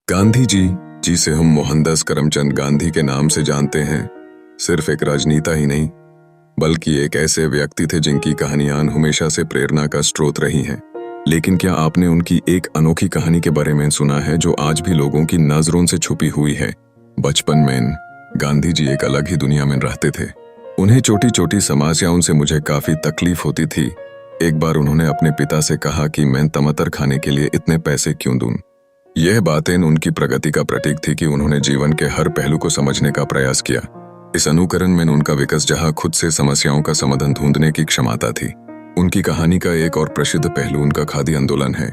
गांधी जी, जिसे हम मोहनदास करमचंद गांधी के नाम से जानते हैं, सिर्फ एक राजनेता ही नहीं बल्कि एक ऐसे व्यक्ति थे जिनकी कहानियां हमेशा से प्रेरणा का स्रोत रही हैं। लेकिन क्या आपने उनकी एक अनोखी कहानी के बारे में सुना है जो आज भी लोगों की नजरों से छुपी हुई है? बचपन में गांधी जी एक अलग ही दुनिया में रहते थे। उन्हें छोटी छोटी समस्याओं से मुझे काफी तकलीफ होती थी। एक बार उन्होंने अपने पिता से कहा कि मैं टमाटर खाने के लिए इतने पैसे क्यों दूं। यह बातें उनकी प्रगति का प्रतीक थी कि उन्होंने जीवन के हर पहलू को समझने का प्रयास किया। इस अनुकरण में उनका विकास जहां खुद से समस्याओं का समाधान ढूंढने की क्षमता थी। उनकी कहानी का एक और प्रसिद्ध पहलू उनका खादी आंदोलन है।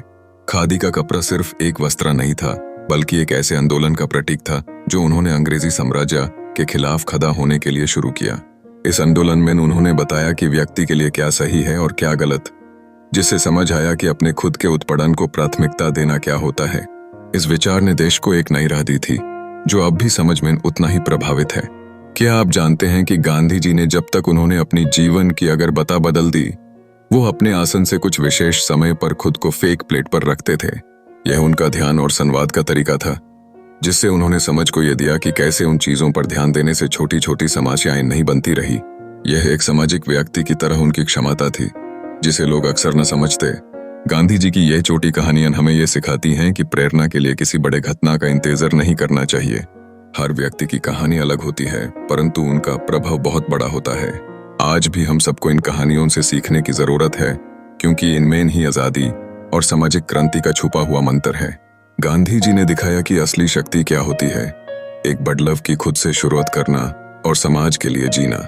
खादी का कपड़ा सिर्फ एक वस्त्र नहीं था बल्कि एक ऐसे आंदोलन का प्रतीक था जो उन्होंने अंग्रेजी साम्राज्य के खिलाफ खड़ा होने के लिए शुरू किया। इस आंदोलन में उन्होंने बताया कि व्यक्ति के लिए क्या सही है और क्या गलत, जिससे समझ आया कि अपने खुद के उत्पादन को प्राथमिकता देना क्या होता है। इस विचार ने देश को एक नई राह दी थी जो अब भी समझ में उतना ही प्रभावित है। क्या आप जानते हैं कि गांधी जी ने जब तक उन्होंने अपनी जीवन की अगर बता बदल दी, वो अपने आसन से कुछ विशेष समय पर खुद को फेक प्लेट पर रखते थे। यह उनका ध्यान और संवाद का तरीका था, जिससे उन्होंने समझ को यह दिया कि कैसे उन चीजों पर ध्यान देने से छोटी छोटी समस्याएं नहीं बनती रही। यह एक सामाजिक व्यक्ति की तरह उनकी क्षमता थी जिसे लोग अक्सर न समझते। गांधी जी की यह छोटी कहानियां हमें यह सिखाती हैं कि प्रेरणा के लिए किसी बड़े घटना का इंतजार नहीं करना चाहिए। हर व्यक्ति की कहानी अलग होती है, परंतु उनका प्रभाव बहुत बड़ा होता है। आज भी हम सबको इन कहानियों से सीखने की जरूरत है, क्योंकि इनमें ही आजादी और सामाजिक क्रांति का छुपा हुआ मंत्र है। गांधी जी ने दिखाया कि असली शक्ति क्या होती है, एक बदलाव की खुद से शुरुआत करना और समाज के लिए जीना।